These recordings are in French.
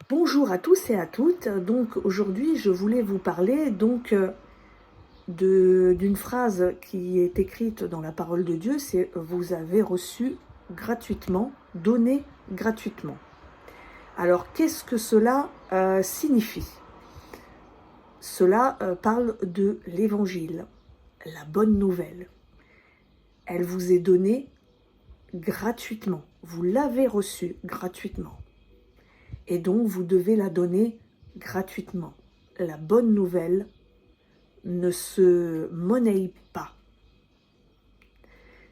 Bonjour à tous et à toutes. Donc aujourd'hui, je voulais vous parler d'une phrase qui est écrite dans la parole de Dieu, c'est vous avez reçu gratuitement, donné gratuitement. Alors qu'est-ce que cela signifie? Cela parle de l'évangile, la bonne nouvelle. Elle vous est donnée gratuitement. Vous l'avez reçue gratuitement. Et donc vous devez la donner gratuitement. La bonne nouvelle ne se monnaie pas.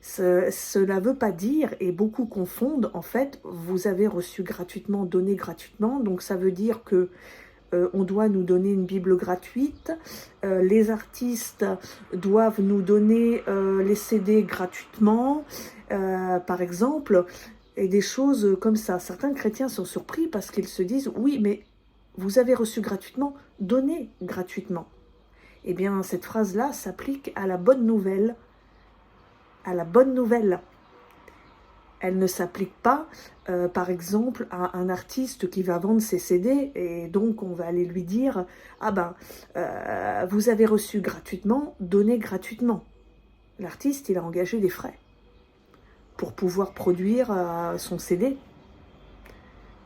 Cela ne veut pas dire, et beaucoup confondent, en fait, vous avez reçu gratuitement, donné gratuitement, donc ça veut dire que on doit nous donner une Bible gratuite, les artistes doivent nous donner les CD gratuitement, par exemple, et des choses comme ça. Certains chrétiens sont surpris parce qu'ils se disent « Oui, mais vous avez reçu gratuitement, donnez gratuitement ». Eh bien, cette phrase-là s'applique à la bonne nouvelle. À la bonne nouvelle. Elle ne s'applique pas, par exemple, à un artiste qui va vendre ses CD et donc on va aller lui dire « Ah ben, vous avez reçu gratuitement, donnez gratuitement ». L'artiste, il a engagé des frais pour pouvoir produire son CD.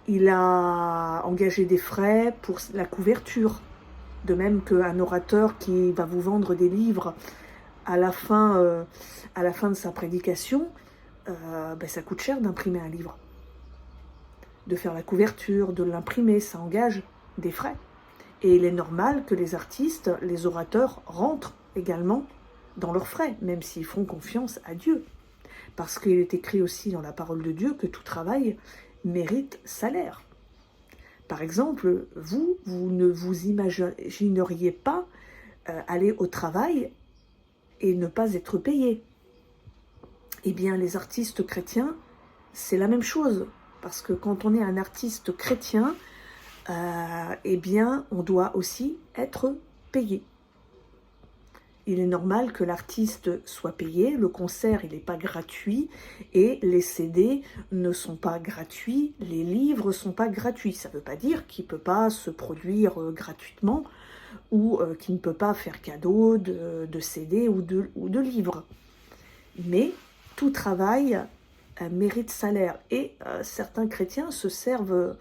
Il a engagé des frais pour la couverture. De même qu'un orateur qui va vous vendre des livres à la fin de sa prédication, ça coûte cher d'imprimer un livre. De faire la couverture, de l'imprimer, ça engage des frais. Et il est normal que les artistes, les orateurs rentrent également dans leurs frais, même s'ils font confiance à Dieu. Parce qu'il est écrit aussi dans la parole de Dieu que tout travail mérite salaire. Par exemple, vous ne vous imagineriez pas aller au travail et ne pas être payé. Eh bien, les artistes chrétiens, c'est la même chose. Parce que quand on est un artiste chrétien, eh bien, on doit aussi être payé. Il est normal que l'artiste soit payé, le concert il n'est pas gratuit et les CD ne sont pas gratuits, les livres ne sont pas gratuits. Ça ne veut pas dire qu'il ne peut pas se produire gratuitement ou qu'il ne peut pas faire cadeau de CD ou de livres. Mais tout travail mérite salaire et certains chrétiens se servent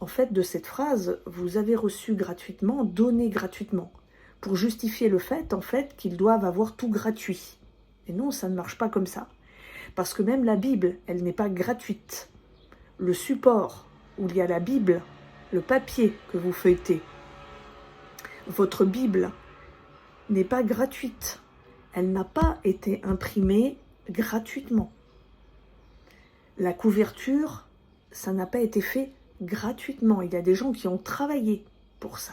en fait de cette phrase « vous avez reçu gratuitement, donnez gratuitement » pour justifier le fait, en fait, qu'ils doivent avoir tout gratuit. Et non, ça ne marche pas comme ça. Parce que même la Bible, elle n'est pas gratuite. Le support où il y a la Bible, le papier que vous feuilletez, votre Bible n'est pas gratuite. Elle n'a pas été imprimée gratuitement. La couverture, ça n'a pas été fait gratuitement. Il y a des gens qui ont travaillé pour ça.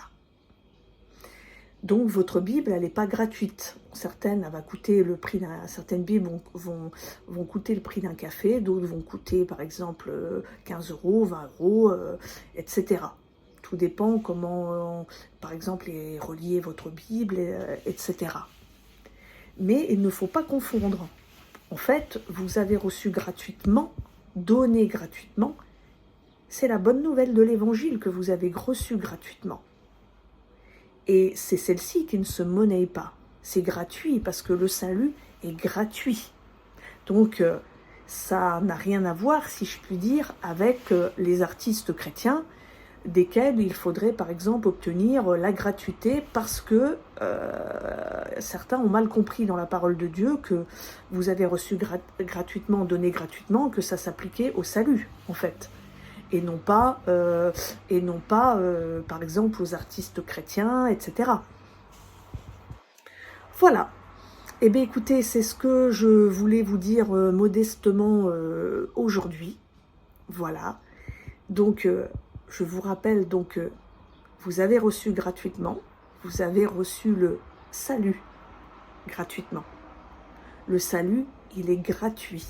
Donc votre Bible, elle n'est pas gratuite. Certaines, elle va coûter le prix certaines Bibles vont coûter le prix d'un café, d'autres vont coûter par exemple 15 euros, 20 euros, etc. Tout dépend comment, par exemple, est reliée votre Bible, etc. Mais il ne faut pas confondre. En fait, vous avez reçu gratuitement, donné gratuitement. C'est la bonne nouvelle de l'Évangile que vous avez reçu gratuitement. Et c'est celle-ci qui ne se monnaie pas. C'est gratuit parce que le salut est gratuit. Donc, ça n'a rien à voir, si je puis dire, avec les artistes chrétiens, desquels il faudrait par exemple obtenir la gratuité parce que certains ont mal compris dans la parole de Dieu que vous avez reçu gratuitement, donné gratuitement, que ça s'appliquait au salut, en fait. Et non pas, par exemple, aux artistes chrétiens, etc. Voilà. Eh bien, écoutez, c'est ce que je voulais vous dire modestement aujourd'hui. Voilà. Donc, je vous rappelle, vous avez reçu gratuitement, vous avez reçu le salut gratuitement. Le salut, il est gratuit.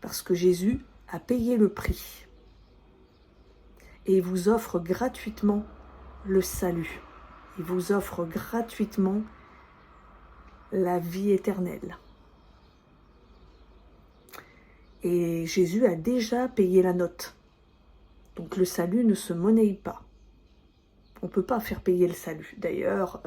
Parce que Jésus a payé le prix. Et il vous offre gratuitement le salut. Il vous offre gratuitement la vie éternelle. Et Jésus a déjà payé la note. Donc le salut ne se monnaie pas. On ne peut pas faire payer le salut. D'ailleurs,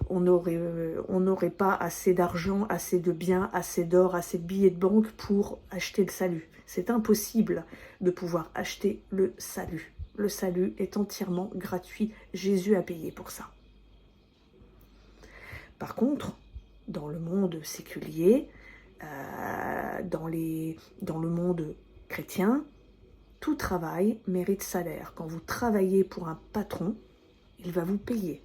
on n'aurait pas assez d'argent, assez de biens, assez d'or, assez de billets de banque pour acheter le salut. C'est impossible de pouvoir acheter le salut. Le salut est entièrement gratuit. Jésus a payé pour ça. Par contre, dans le monde séculier, dans le monde chrétien, tout travail mérite salaire. Quand vous travaillez pour un patron, il va vous payer.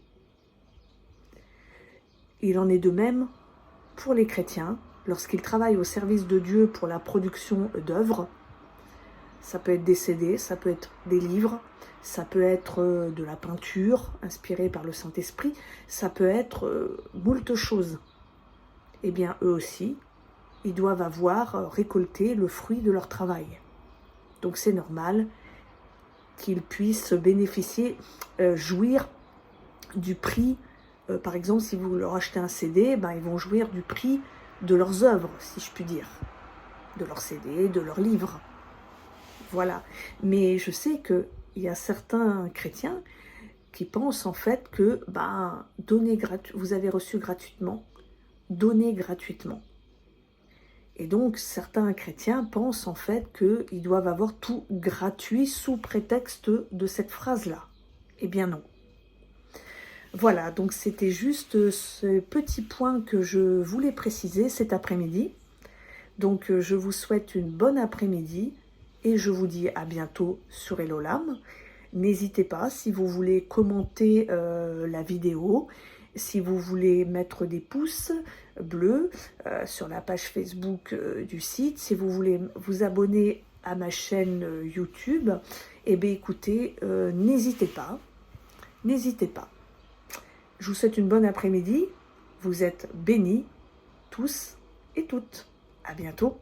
Il en est de même pour les chrétiens, lorsqu'ils travaillent au service de Dieu pour la production d'œuvres. Ça peut être des CD, ça peut être des livres, ça peut être de la peinture inspirée par le Saint-Esprit, ça peut être moult choses. Eh bien, eux aussi, ils doivent avoir récolté le fruit de leur travail. Donc c'est normal qu'ils puissent bénéficier, jouir du prix. Par exemple, si vous leur achetez un CD, ben, ils vont jouir du prix de leurs œuvres, si je puis dire. De leurs CD, de leurs livres. Voilà. Mais je sais qu'il y a certains chrétiens qui pensent en fait que ben, vous avez reçu gratuitement, donnez gratuitement. Et donc, certains chrétiens pensent en fait qu'ils doivent avoir tout gratuit sous prétexte de cette phrase-là. Eh bien non. Voilà, donc c'était juste ce petit point que je voulais préciser cet après-midi. Donc, je vous souhaite une bonne après-midi et je vous dis à bientôt sur Elolam. N'hésitez pas, si vous voulez commenter la vidéo, si vous voulez mettre des pouces bleus sur la page Facebook du site, si vous voulez vous abonner à ma chaîne YouTube, eh bien écoutez, n'hésitez pas, n'hésitez pas. Je vous souhaite une bonne après-midi, vous êtes bénis tous et toutes. À bientôt.